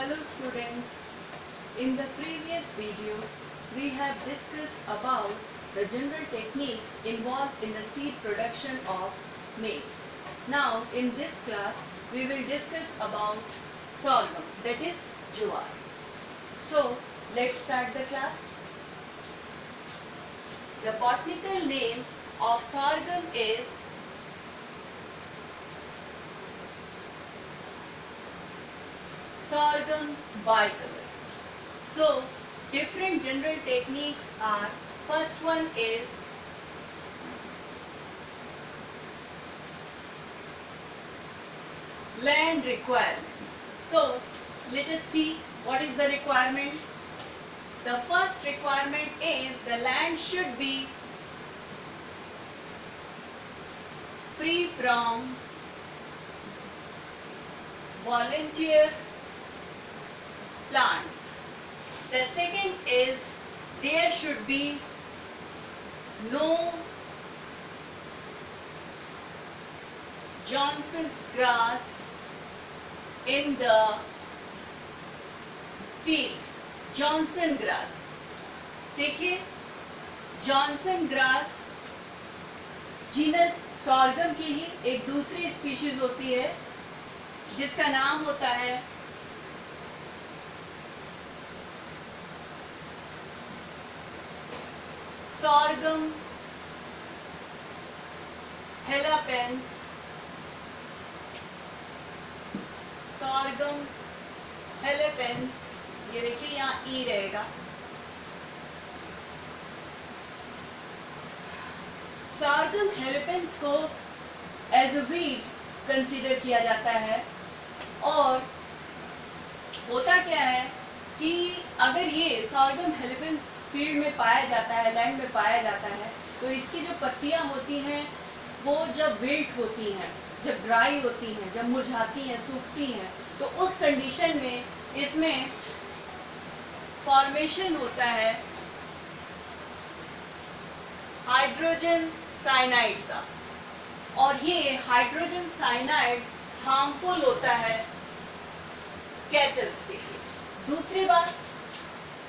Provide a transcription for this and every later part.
Hello students, in the previous video we have discussed about the general techniques involved in the seed production of maize. Now in this class we will discuss about sorghum, that is jowar. So let's start the class. The botanical name of sorghum is sorghum bicolor. So different general techniques are, first one is land requirement. So let us see what is the requirement. The first requirement is the land should be free from volunteer plants. The second is there should be no Johnson's grass in the field. Johnson grass, देखिए Johnson grass genus sorghum की ही एक दूसरी species होती है जिसका नाम होता है सॉर्गम हेलापेंस. सॉर्गम हेलापेंस, ये देखिए यहाँ ई रहेगा. सॉर्गम हेलापेंस को एज अ वीट कंसीडर किया जाता है. और होता क्या है कि अगर ये सॉर्गम हेलापेंस फील्ड में पाया जाता है, लैंड में पाया जाता है, तो इसकी जो पत्तियां होती हैं वो जब विल्ट होती हैं, जब ड्राई होती हैं, जब मुरझाती हैं, सूखती हैं, तो उस कंडीशन में इसमें फॉर्मेशन होता है हाइड्रोजन साइनाइड का. और ये हाइड्रोजन साइनाइड हार्मफुल होता है कैटल्स के लिए. दूसरी बात,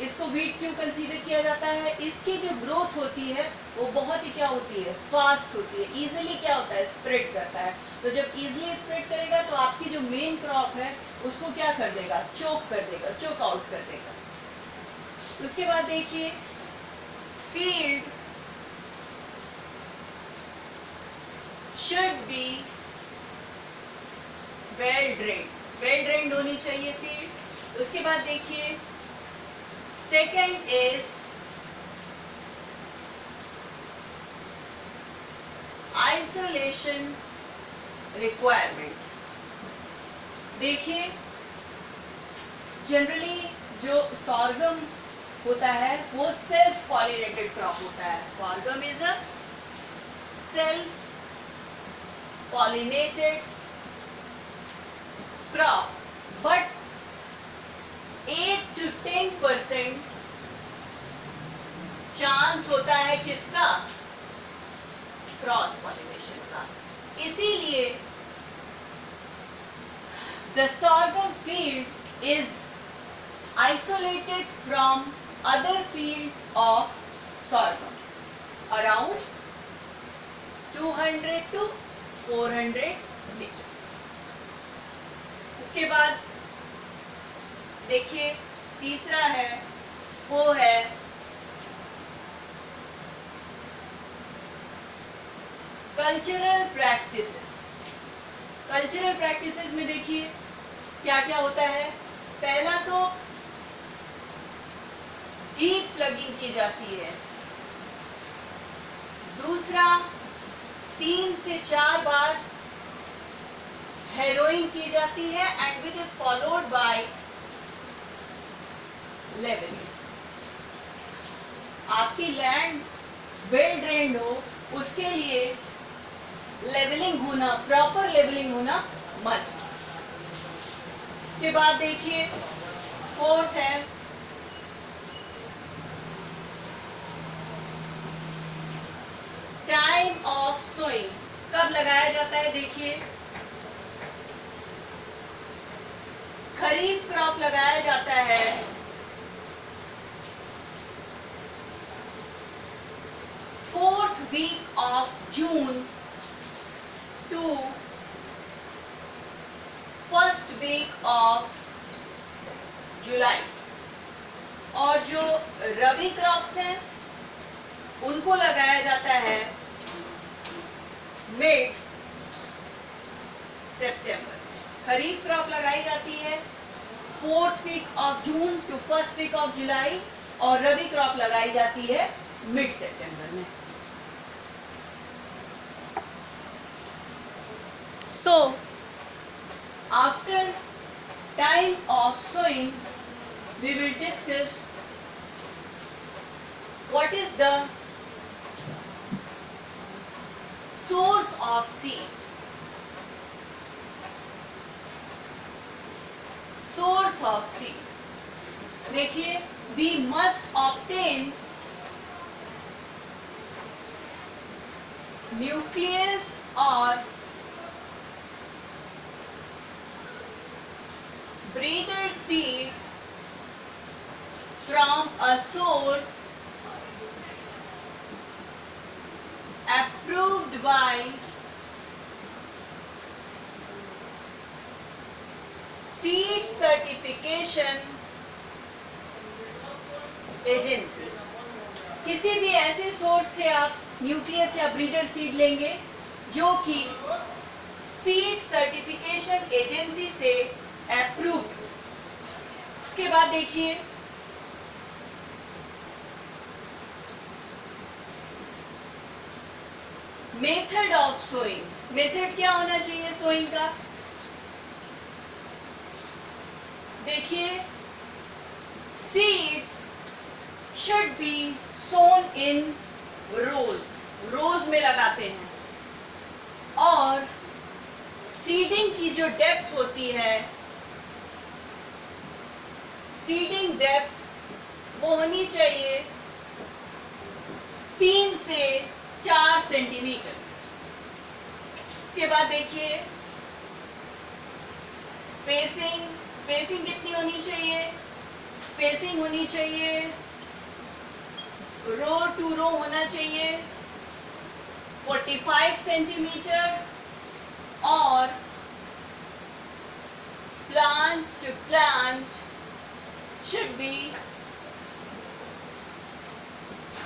इसको वीट क्यों कंसीडर किया जाता है? इसकी जो ग्रोथ होती है वो बहुत ही क्या होती है, फास्ट होती है. इजीली क्या होता है, स्प्रेड करता है. तो जब इजीली स्प्रेड करेगा तो आपकी जो मेन क्रॉप है उसको क्या कर देगा, चोक कर देगा, चोक आउट कर देगा. उसके बाद देखिए field should be well drained, well drained होनी चाहिए फील्ड. उसके बाद देखिए सेकेंड इज आइसोलेशन रिक्वायरमेंट. देखिए जनरली जो सॉर्गम होता है वो सेल्फ पॉलिनेटेड क्रॉप होता है. Sorghum is a self pollinated crop, but 8 to 10% chance होता है किसका, क्रॉस पॉलिनेशन का. इसीलिए the sorghum field is isolated from other fields of sorghum around 200 to 400 meters. उसके बाद देखिए तीसरा है वो है कल्चरल प्रैक्टिसेस. कल्चरल प्रैक्टिसेस में देखिए क्या क्या होता है. पहला तो डीप प्लगिंग की जाती है. दूसरा 3 से 4 बार हैरोइंग की जाती है and which is followed by levelling. आपकी लैंड वेल ड्रेन्ड हो उसके लिए लेवलिंग होना, प्रॉपर लेवलिंग होना मस्ट. उसके बाद देखिए फोर्थ है टाइम ऑफ सोइंग. कब लगाया जाता है? देखिए खरीफ क्रॉप लगाया जाता है fourth week of June to first week of July. और जो रबी क्रॉप्स हैं उनको लगाया जाता है मिड सितंबर। खरीफ क्रॉप लगाई जाती है fourth week of June to first week of July और रबी क्रॉप लगाई जाती है मिड सितंबर में। So, after time of sowing, we will discuss what is the source of seed. Source of seed. देखिए, we must obtain nucleus or breeder seed from a source approved by seed certification agency। किसी भी ऐसे source से आप nucleus या breeder seed लेंगे जो कि सीड सर्टिफिकेशन एजेंसी से अप्रूव्ड। उसके बाद देखिए मेथड ऑफ सोइंग। मेथड क्या होना चाहिए सोइंग का? देखिए सीड्स शुड बी सोन इन रोज, रोज में लगाते हैं। और सीडिंग की जो डेप्थ होती है, सीडिंग डेप्थ वो होनी चाहिए 3 से 4 सेंटीमीटर। इसके बाद देखिए स्पेसिंग कितनी होनी चाहिए? स्पेसिंग होनी चाहिए रो टू रो होना चाहिए 45 सेंटीमीटर और plant to plant should be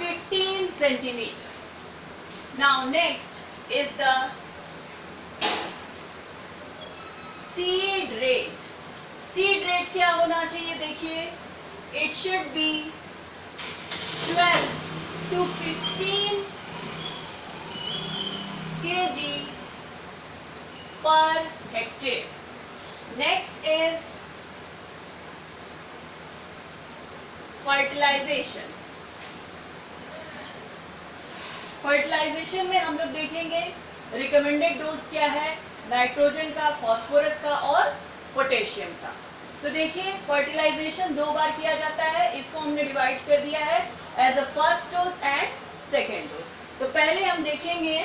15 centimeter. Now next is the seed rate. Seed rate क्या होना चाहिए? देखिए it should be 12 to 15 kg per hectare. Next is fertilisation. Fertilisation में हम लोग देखेंगे रिकमेंडेड डोज क्या है, नाइट्रोजन का, फास्फोरस का और पोटेशियम का। तो देखिए फर्टिलाइजेशन 2 बार किया जाता है। इसको हमने डिवाइड कर दिया है as a first dose and second dose. तो पहले हम देखेंगे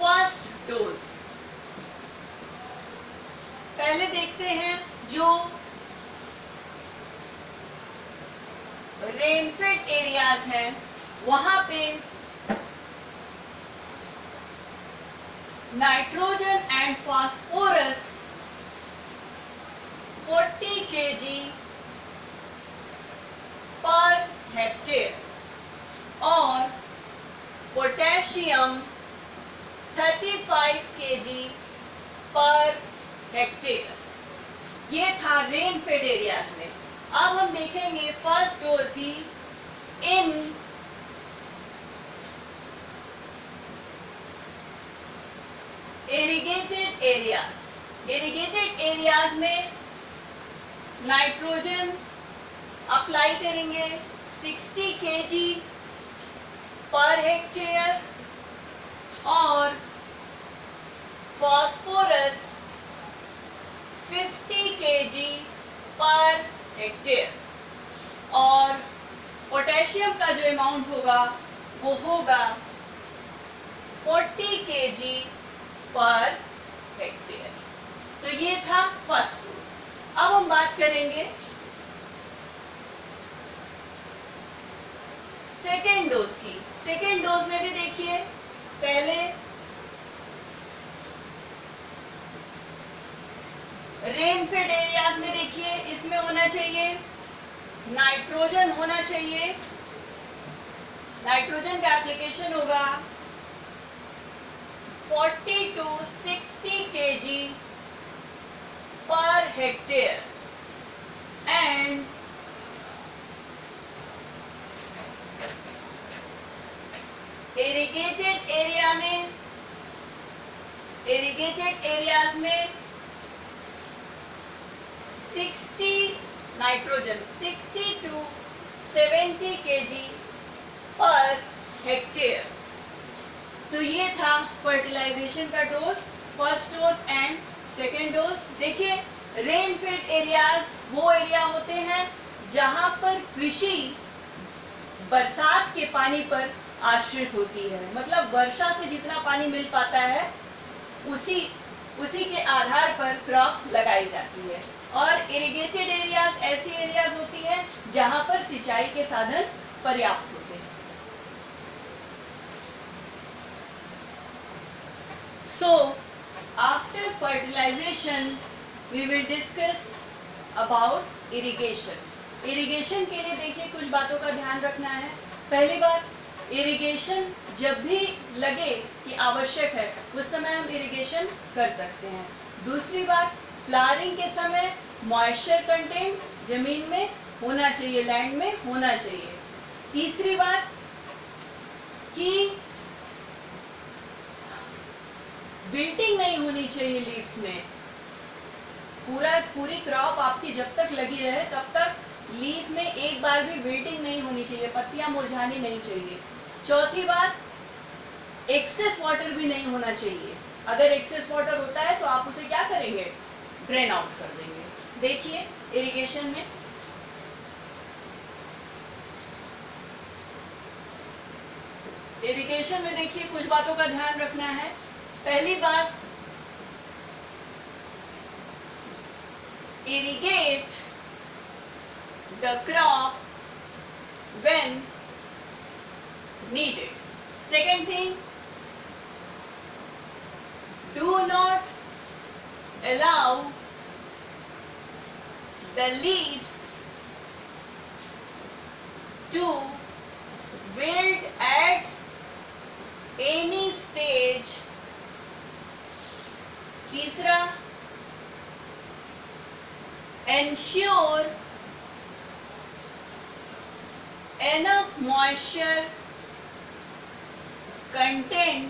फर्स्ट डोज। पहले देखते हैं जो रेनफेड एरियाज हैं वहां पे nitrogen and phosphorus 40 kg per hectare और पोटेशियम 35 kg पर हेक्टेयर। ये था रेनफेड एरियाज में। अब हम देखेंगे फर्स्ट डोज ही इन इरिगेटेड एरियाज। इरिगेटेड एरियाज में नाइट्रोजन अप्लाई करेंगे 60 kg पर हेक्टेयर और फॉस्फोरस 50 kg पर हेक्टेयर और पोटेशियम का जो अमाउंट होगा वो होगा 40 kg पर हेक्टेयर। तो ये था फर्स्ट डोज। अब हम बात करेंगे सेकेंड डोज की। सेकेंड डोज में भी देखिए, पहले रेनफेड एरियाज में देखिए, इसमें होना चाहिए नाइट्रोजन होना चाहिए। नाइट्रोजन का एप्लीकेशन होगा 40 to 60 kg per hectare and irrigated areas में 60 to 70 kg पर हेक्टेयर। तो ये था फर्टिलाइजेशन का dose, first dose and second dose. देखिए, रेनफेड एरियाज वो एरिया होते हैं जहां पर कृषि बरसात के पानी पर आश्रित होती है, मतलब वर्षा से जितना पानी मिल पाता है उसी के आधार पर क्रॉप लगाई जाती है। और इरिगेटेड एरियाज ऐसी एरियाज होती हैं जहां पर सिंचाई के साधन पर्याप्त होते हैं। So, after fertilization, we will discuss about irrigation. Irrigation के लिए देखिए कुछ बातों का ध्यान रखना है। पहली बात, इरिगेशन जब भी लगे कि आवश्यक है उस समय हम इरिगेशन कर सकते हैं। दूसरी बात, फ्लावरिंग के समय मॉइस्चर कंटेंट जमीन में होना चाहिए, लैंड में होना चाहिए। तीसरी बात कि विल्टिंग नहीं होनी चाहिए लीव्स में। पूरी क्रॉप आपकी जब तक लगी रहे तब तक लीफ में एक बार भी विल्टिंग नहीं होनी चाहिए, पत्तियां मुरझानी नहीं चाहिए। चौथी बात, एक्सेस वाटर भी नहीं होना चाहिए। अगर एक्सेस वाटर होता है तो आप उसे क्या करेंगे, ड्रेन आउट कर देंगे। देखिए इरिगेशन में देखिए कुछ बातों का ध्यान रखना है। पहली बात, irrigate the crop when needed. Second thing, do not allow the leaves to wilt at any stage. तीसरा, ensure enough moisture content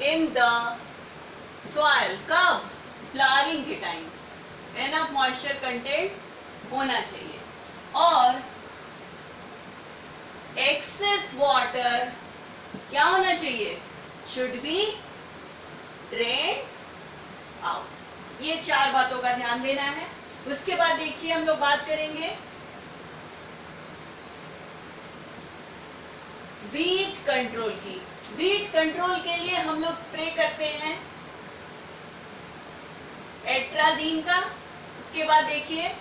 in the soil। कब, फ्लावरिंग के टाइम enough moisture content होना चाहिए। और excess water क्या होना चाहिए, should be drained out। ये चार बातों का ध्यान देना है। उसके बाद देखिए हम लोग बात करेंगे वीड कंट्रोल की। वीड कंट्रोल के लिए हम लोग स्प्रे करते हैं एट्राजीन का। उसके बाद देखिए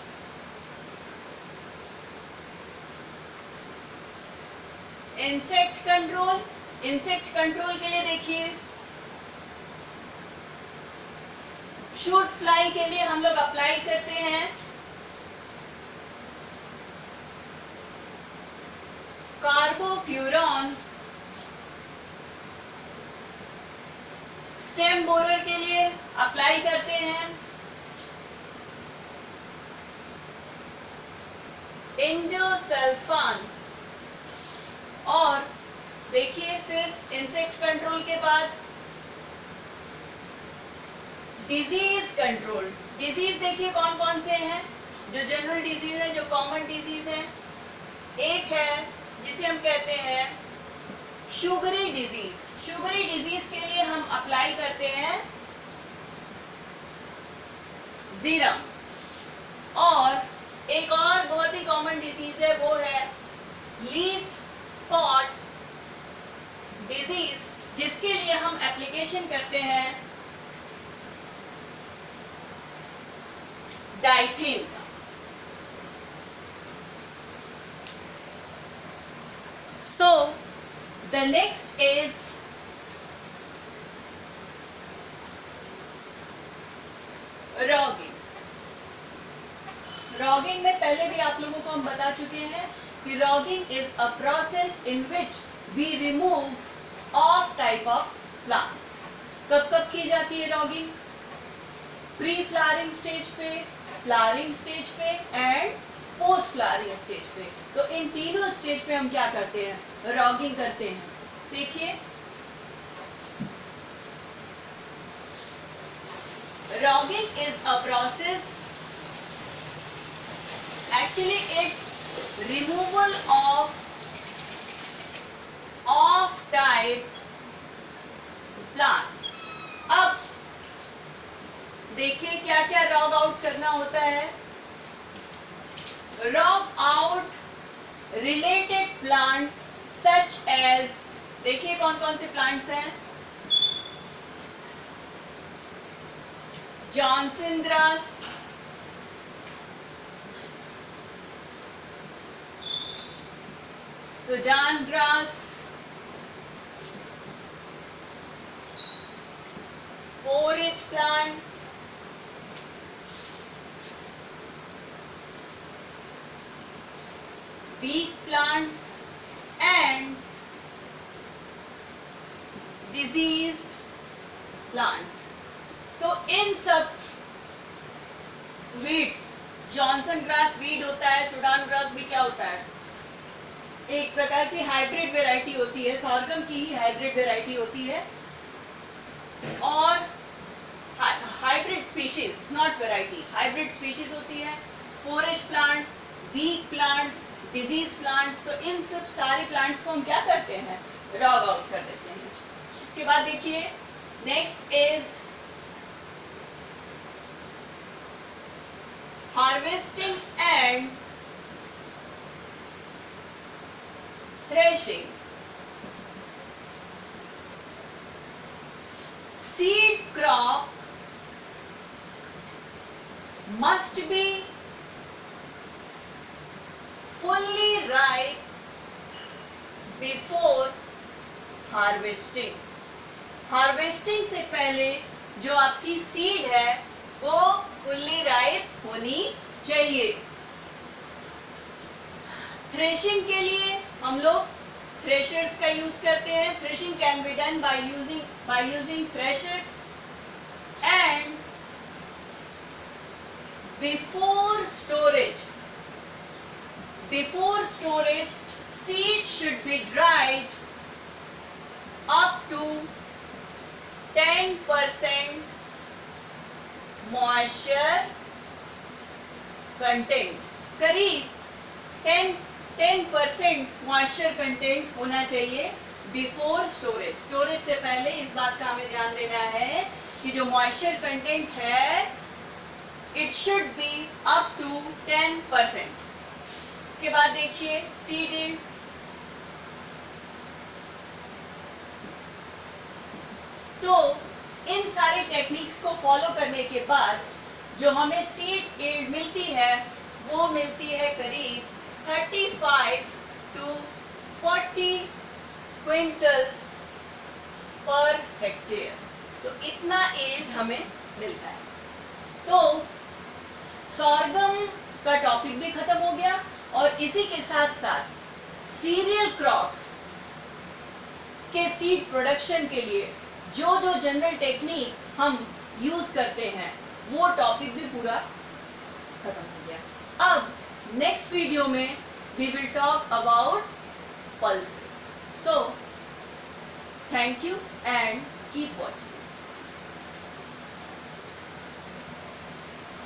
इंसेक्ट कंट्रोल के लिए देखिए शूट फ्लाई के लिए हम लोग अप्लाई करते हैं कार्बोफ्यूरॉन। स्टेम बोरर के लिए अप्लाई करते हैं इंडोसल्फान। और देखिए फिर इंसेक्ट कंट्रोल के बाद डिजीज कंट्रोल। डिजीज देखिए कौन कौन से हैं, जो जनरल डिजीज है, जो कॉमन डिजीज है। एक है जिसे हम कहते हैं शुगरी डिजीज। शुगरी डिजीज के लिए हम अप्लाई करते हैं जीरम। और एक और बहुत ही कॉमन डिजीज है, वो है लीफ स्पॉट डिजीज, जिसके लिए हम एप्लीकेशन करते हैं डाइथेन का। So the next is ragging. Ragging में पहले भी आप लोगों को हम बता चुके हैं कि roguing is a process in which we remove off type of plants. कब कब की जाती है रॉगिंग? प्री फ्लावरिंग स्टेज पे, फ्लावरिंग स्टेज पे एंड पोस्ट फ्लावरिंग स्टेज पे। तो इन तीनों स्टेज पे हम क्या करते हैं? रॉगिंग करते हैं। देखिए, ragging is a process, actually it's removal of type plants। अब देखिए क्या क्या रॉग आउट करना होता है। Rogue out related plants such as, देखिए कौन कौन से प्लांट्स हैं? Johnson grass, Sudan grass, forage plants, weak plants and diseased plants। तो इन सब वीड्स, जॉनसन ग्रास वीड होता है, सुडान ग्रास भी क्या होता है? एक प्रकार की हाइब्रिड वैरायटी होती है, सॉर्गम की ही हाइब्रिड वैरायटी होती है। और hybrid species, not variety, hybrid species होती है। Forage plants, weak plants, disease plants, तो इन सब सारे प्लांट्स को हम क्या करते हैं? रॉग आउट कर देते हैं। इसके बाद देखिए, next is harvesting and threshing। Seed crop must be fully ripe before harvesting। Harvesting से पहले जो आपकी सीड है वो फुल्ली राइप होनी चाहिए। थ्रेशिंग के लिए हम लोग थ्रेशर्स का यूज करते हैं। Threshing can be done by using threshers and before storage seed should be dried up to 10% moisture content. करीब 10% मॉइस्चर कंटेंट होना चाहिए बिफोर स्टोरेज। स्टोरेज से पहले इस बात का हमें ध्यान देना है कि जो मॉइस्चर कंटेंट है it should be up to 10%। इसके बाद देखिए सीडिंग। तो इन सारे टेक्निक्स को फॉलो करने के बाद जो हमें सीड यील्ड मिलती है वो मिलती है करीब 35 to 40 क्विंटल्स पर हेक्टेयर। तो इतना यील्ड हमें मिलता है। तो सॉर्गम का टॉपिक भी खत्म हो गया और इसी के साथ साथ सीरियल क्रॉप्स के सीड प्रोडक्शन के लिए जो जो जनरल टेक्निक्स हम यूज करते हैं वो टॉपिक भी पूरा खत्म हो गया। अब नेक्स्ट वीडियो में we will talk about pulses. So thank you and keep watching.